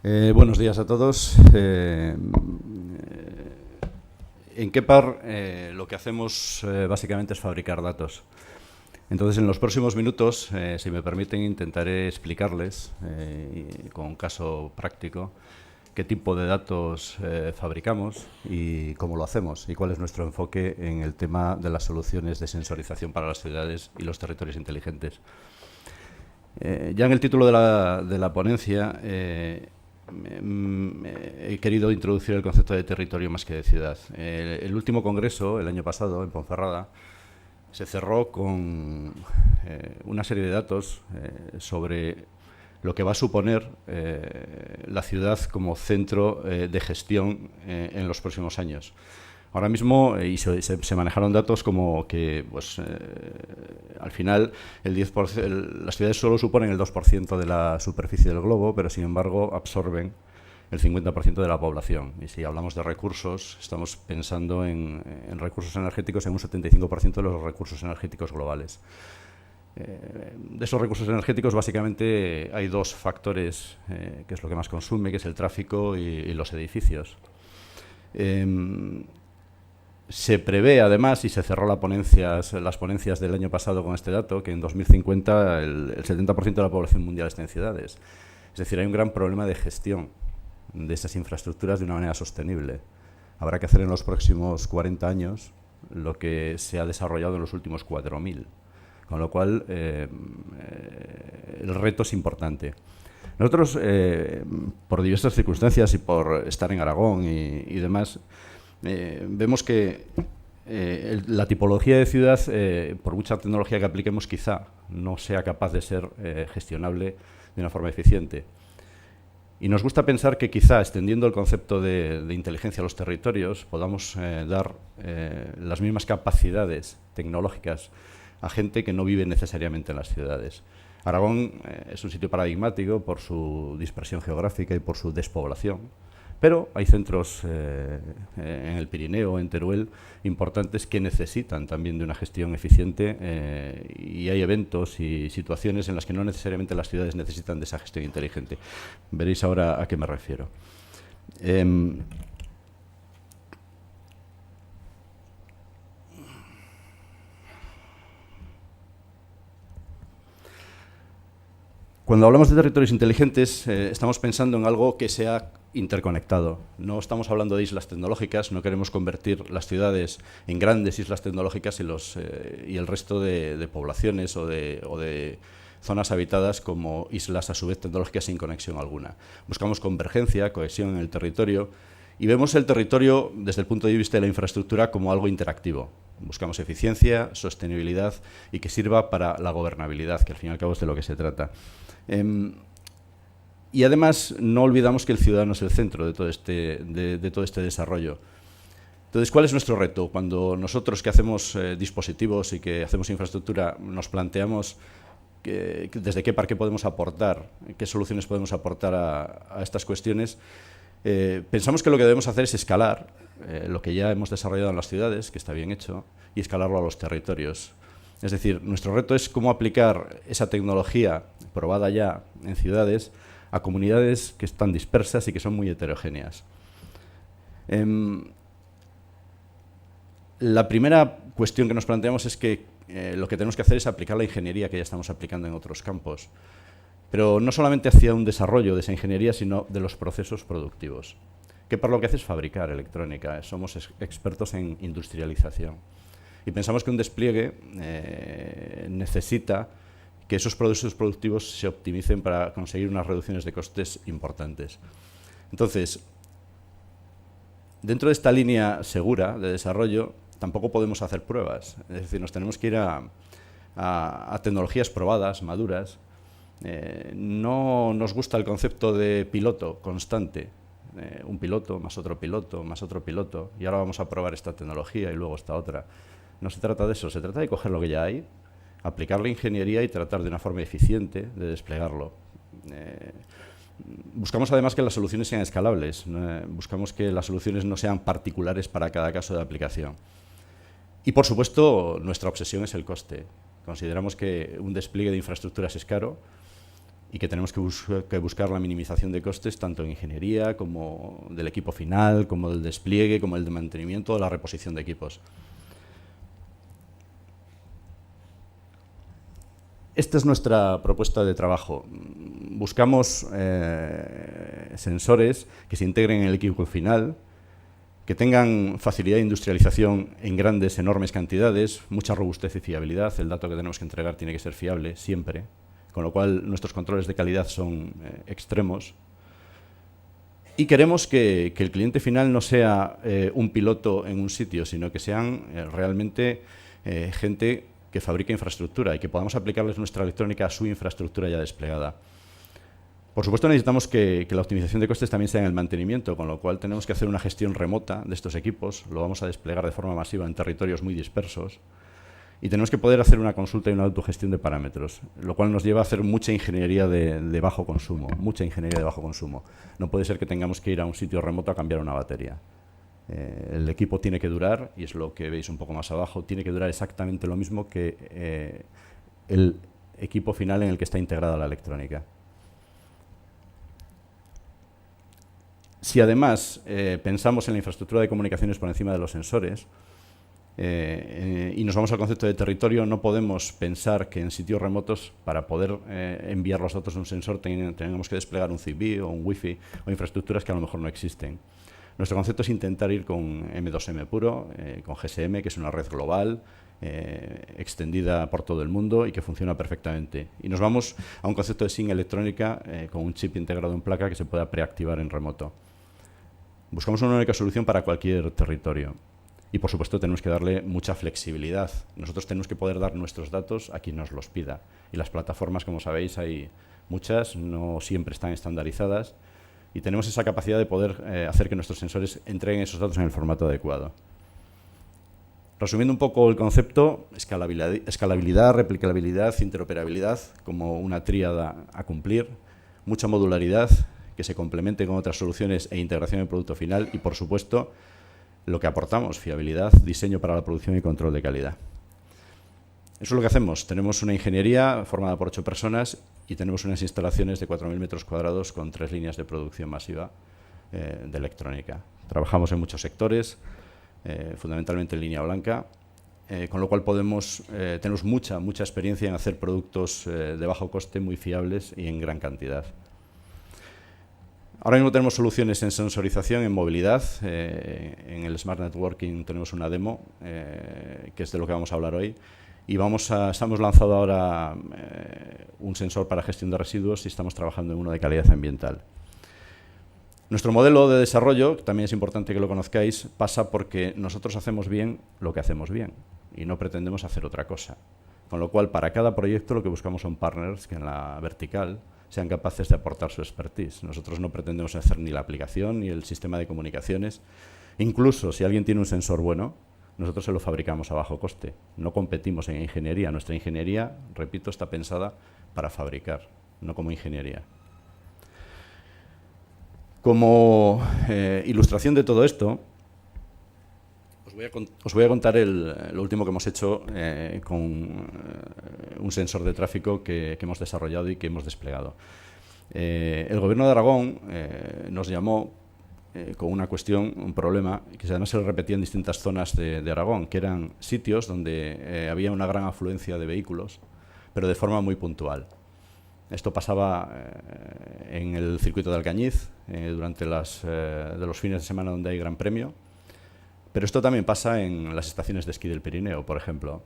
Buenos días a todos. En Kepar lo que hacemos básicamente es fabricar datos. Entonces, en los próximos minutos, si me permiten, intentaré explicarles con un caso práctico qué tipo de datos fabricamos y cómo lo hacemos y cuál es nuestro enfoque en el tema de las soluciones de sensorización para las ciudades y los territorios inteligentes. Ya en el título de la ponencia he querido introducir el concepto de territorio más que de ciudad. El último congreso, el año pasado, en Ponferrada, se cerró con una serie de datos sobre lo que va a suponer la ciudad como centro de gestión en los próximos años. Ahora mismo se manejaron datos como que pues, al final las ciudades solo suponen el 2% de la superficie del globo, pero sin embargo absorben el 50% de la población. Y si hablamos de recursos, estamos pensando en recursos energéticos en un 75% de los recursos energéticos globales. De esos recursos energéticos, básicamente, hay dos factores que es lo que más consume, que es el tráfico y los edificios. Se prevé, además, y se cerró las ponencias del año pasado con este dato, que en 2050 el 70% de la población mundial está en ciudades. Es decir, hay un gran problema de gestión de esas infraestructuras de una manera sostenible. Habrá que hacer en los próximos 40 años lo que se ha desarrollado en los últimos 4.000. Con lo cual, el reto es importante. Nosotros, por diversas circunstancias y por estar en Aragón y demás, vemos que la tipología de ciudad, por mucha tecnología que apliquemos, quizá no sea capaz de ser gestionable de una forma eficiente. Y nos gusta pensar que quizá extendiendo el concepto de inteligencia a los territorios podamos dar las mismas capacidades tecnológicas a gente que no vive necesariamente en las ciudades. Aragón es un sitio paradigmático por su dispersión geográfica y por su despoblación, pero hay centros en el Pirineo, en Teruel, importantes que necesitan también de una gestión eficiente y hay eventos y situaciones en las que no necesariamente las ciudades necesitan de esa gestión inteligente. Veréis ahora a qué me refiero. Cuando hablamos de territorios inteligentes, estamos pensando en algo que sea interconectado. No estamos hablando de islas tecnológicas, no queremos convertir las ciudades en grandes islas tecnológicas y el resto de poblaciones o de zonas habitadas como islas a su vez tecnológicas sin conexión alguna. Buscamos convergencia, cohesión en el territorio y vemos el territorio desde el punto de vista de la infraestructura como algo interactivo. Buscamos eficiencia, sostenibilidad y que sirva para la gobernabilidad, que al fin y al cabo es de lo que se trata. Y además no olvidamos que el ciudadano es el centro de todo este desarrollo. Entonces, ¿cuál es nuestro reto? Cuando nosotros que hacemos dispositivos y que hacemos infraestructura nos planteamos desde qué parque podemos aportar, qué soluciones podemos aportar a estas cuestiones, pensamos que lo que debemos hacer es escalar lo que ya hemos desarrollado en las ciudades, que está bien hecho, y escalarlo a los territorios. Es decir, nuestro reto es cómo aplicar esa tecnología probada ya en ciudades a comunidades que están dispersas y que son muy heterogéneas. La primera cuestión que nos planteamos es que lo que tenemos que hacer es aplicar la ingeniería que ya estamos aplicando en otros campos, pero no solamente hacia un desarrollo de esa ingeniería, sino de los procesos productivos. Kepar lo que hace es fabricar electrónica, somos expertos en industrialización. Y pensamos que un despliegue necesita que esos procesos productivos se optimicen para conseguir unas reducciones de costes importantes. Entonces, dentro de esta línea segura de desarrollo, tampoco podemos hacer pruebas. Es decir, nos tenemos que ir a tecnologías probadas, maduras. No nos gusta el concepto de piloto constante. Un piloto, más otro piloto, más otro piloto. Y ahora vamos a probar esta tecnología y luego esta otra. No se trata de eso, se trata de coger lo que ya hay, aplicar la ingeniería y tratar de una forma eficiente de desplegarlo. Buscamos además que las soluciones sean escalables, buscamos que las soluciones no sean particulares para cada caso de aplicación. Y por supuesto, nuestra obsesión es el coste. Consideramos que un despliegue de infraestructuras es caro, y que tenemos que buscar la minimización de costes tanto en ingeniería como del equipo final, como del despliegue, como el de mantenimiento o la reposición de equipos. Esta es nuestra propuesta de trabajo. Buscamos sensores que se integren en el equipo final, que tengan facilidad de industrialización en grandes, enormes cantidades, mucha robustez y fiabilidad. El dato que tenemos que entregar tiene que ser fiable siempre, con lo cual nuestros controles de calidad son extremos. Y queremos que el cliente final no sea un piloto en un sitio, sino que sean realmente gente que fabrica infraestructura y que podamos aplicarles nuestra electrónica a su infraestructura ya desplegada. Por supuesto, necesitamos que la optimización de costes también sea en el mantenimiento, con lo cual tenemos que hacer una gestión remota de estos equipos. Lo vamos a desplegar de forma masiva en territorios muy dispersos. Y tenemos que poder hacer una consulta y una autogestión de parámetros, lo cual nos lleva a hacer mucha ingeniería de bajo consumo, mucha ingeniería de bajo consumo. No puede ser que tengamos que ir a un sitio remoto a cambiar una batería. El equipo tiene que durar, y es lo que veis un poco más abajo, tiene que durar exactamente lo mismo que el equipo final en el que está integrada la electrónica. Si además pensamos en la infraestructura de comunicaciones por encima de los sensores y nos vamos al concepto de territorio, no podemos pensar que en sitios remotos, para poder enviar los datos de un sensor, tengamos que desplegar un Zigbee o un Wi-Fi o infraestructuras que a lo mejor no existen. Nuestro concepto es intentar ir con M2M puro, con GSM, que es una red global, extendida por todo el mundo y que funciona perfectamente. Y nos vamos a un concepto de SIM electrónica con un chip integrado en placa que se pueda preactivar en remoto. Buscamos una única solución para cualquier territorio. Y, por supuesto, tenemos que darle mucha flexibilidad. Nosotros tenemos que poder dar nuestros datos a quien nos los pida. Y las plataformas, como sabéis, hay muchas, no siempre están estandarizadas. Y tenemos esa capacidad de poder hacer que nuestros sensores entreguen esos datos en el formato adecuado. Resumiendo un poco el concepto, escalabilidad, replicabilidad, interoperabilidad como una tríada a cumplir, mucha modularidad que se complemente con otras soluciones e integración en el producto final y, por supuesto, lo que aportamos, fiabilidad, diseño para la producción y control de calidad. Eso es lo que hacemos. Tenemos una ingeniería formada por 8 personas y tenemos unas instalaciones de 4.000 metros cuadrados con 3 líneas de producción masiva de electrónica. Trabajamos en muchos sectores, fundamentalmente en línea blanca, con lo cual tenemos mucha experiencia en hacer productos de bajo coste, muy fiables y en gran cantidad. Ahora mismo tenemos soluciones en sensorización, en movilidad. En el Smart Networking tenemos una demo, que es de lo que vamos a hablar hoy. Y estamos lanzando ahora un sensor para gestión de residuos y estamos trabajando en uno de calidad ambiental. Nuestro modelo de desarrollo, que también es importante que lo conozcáis, pasa porque nosotros hacemos bien lo que hacemos bien y no pretendemos hacer otra cosa. Con lo cual, para cada proyecto lo que buscamos son partners que en la vertical sean capaces de aportar su expertise. Nosotros no pretendemos hacer ni la aplicación ni el sistema de comunicaciones. Incluso si alguien tiene un sensor bueno, nosotros se lo fabricamos a bajo coste. No competimos en ingeniería. Nuestra ingeniería, repito, está pensada para fabricar, no como ingeniería. Como ilustración de todo esto, os voy a contar lo último que hemos hecho con un sensor de tráfico que hemos desarrollado y que hemos desplegado. El Gobierno de Aragón nos llamó con una cuestión, un problema, que además se repetía en distintas zonas de Aragón, que eran sitios donde había una gran afluencia de vehículos, pero de forma muy puntual. Esto pasaba en el circuito de Alcañiz, durante de los fines de semana donde hay gran premio, pero esto también pasa en las estaciones de esquí del Pirineo, por ejemplo,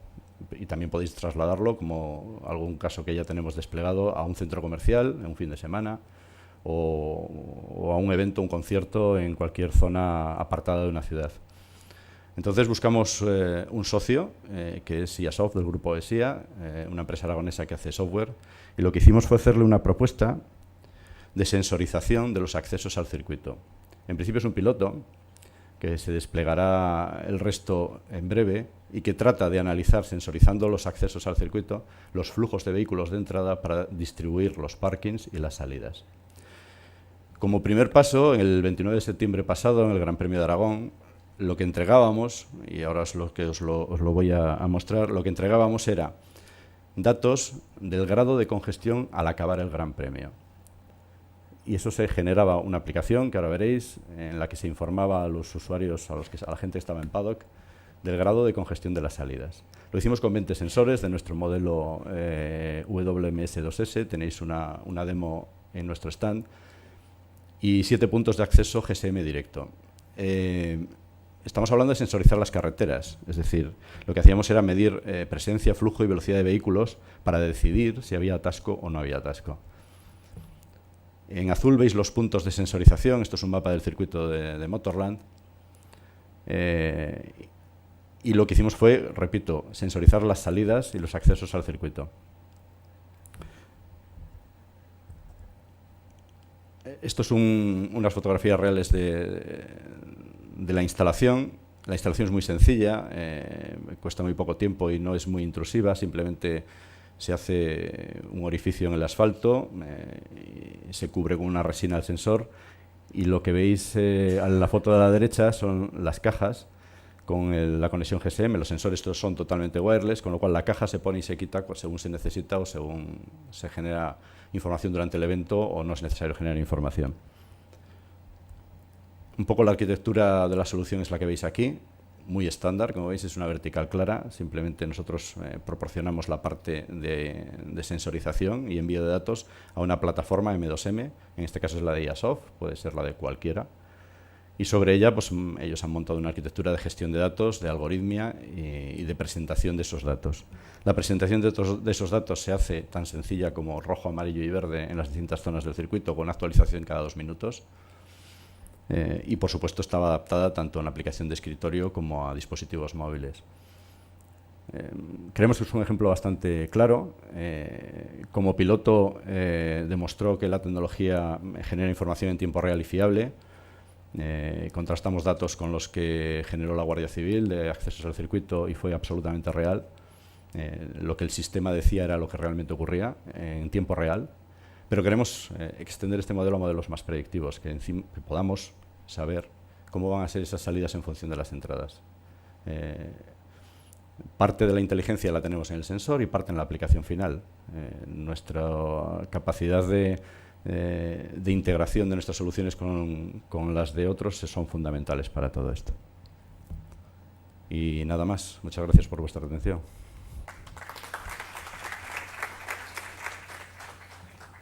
y también podéis trasladarlo, como algún caso que ya tenemos desplegado, a un centro comercial en un fin de semana, o a un evento, un concierto en cualquier zona apartada de una ciudad. Entonces buscamos un socio, que es IASoft, del grupo ESIA, una empresa aragonesa que hace software, y lo que hicimos fue hacerle una propuesta de sensorización de los accesos al circuito. En principio es un piloto que se desplegará el resto en breve y que trata de analizar, sensorizando los accesos al circuito, los flujos de vehículos de entrada para distribuir los parkings y las salidas. Como primer paso, el 29 de septiembre pasado, en el Gran Premio de Aragón, lo que entregábamos, y ahora os lo voy a mostrar, lo que entregábamos era datos del grado de congestión al acabar el Gran Premio. Y eso se generaba una aplicación, que ahora veréis, en la que se informaba a los usuarios, a la gente que estaba en paddock, del grado de congestión de las salidas. Lo hicimos con 20 sensores de nuestro modelo WMS2S, tenéis una demo en nuestro stand, y 7 puntos de acceso GSM directo. Estamos hablando de sensorizar las carreteras, es decir, lo que hacíamos era medir presencia, flujo y velocidad de vehículos para decidir si había atasco o no había atasco. En azul veis los puntos de sensorización, esto es un mapa del circuito de Motorland. Y lo que hicimos fue, repito, sensorizar las salidas y los accesos al circuito. Esto es unas fotografías reales de la instalación. La instalación es muy sencilla, cuesta muy poco tiempo y no es muy intrusiva, simplemente se hace un orificio en el asfalto, y se cubre con una resina el sensor, y lo que veis en la foto de la derecha son las cajas con la conexión GSM. Los sensores estos son totalmente wireless, con lo cual la caja se pone y se quita según se necesita o según se genera información durante el evento o no es necesario generar información. Un poco la arquitectura de la solución es la que veis aquí, muy estándar, como veis es una vertical clara, simplemente nosotros proporcionamos la parte de sensorización y envío de datos a una plataforma M2M, en este caso es la de IASOF, puede ser la de cualquiera, y sobre ella pues, ellos han montado una arquitectura de gestión de datos, de algoritmia y de presentación de esos datos. La presentación de esos datos se hace tan sencilla como rojo, amarillo y verde en las distintas zonas del circuito, con actualización cada 2 minutos. Y, por supuesto, estaba adaptada tanto a una aplicación de escritorio como a dispositivos móviles. Creemos que es un ejemplo bastante claro. Como piloto demostró que la tecnología genera información en tiempo real y fiable. Contrastamos datos con los que generó la Guardia Civil de accesos al circuito y fue absolutamente real. Lo que el sistema decía era lo que realmente ocurría en tiempo real. Pero queremos extender este modelo a modelos más predictivos, que podamos saber cómo van a ser esas salidas en función de las entradas. Parte de la inteligencia la tenemos en el sensor y parte en la aplicación final. Nuestra capacidad de integración de nuestras soluciones con las de otros son fundamentales para todo esto. Y nada más. Muchas gracias por vuestra atención.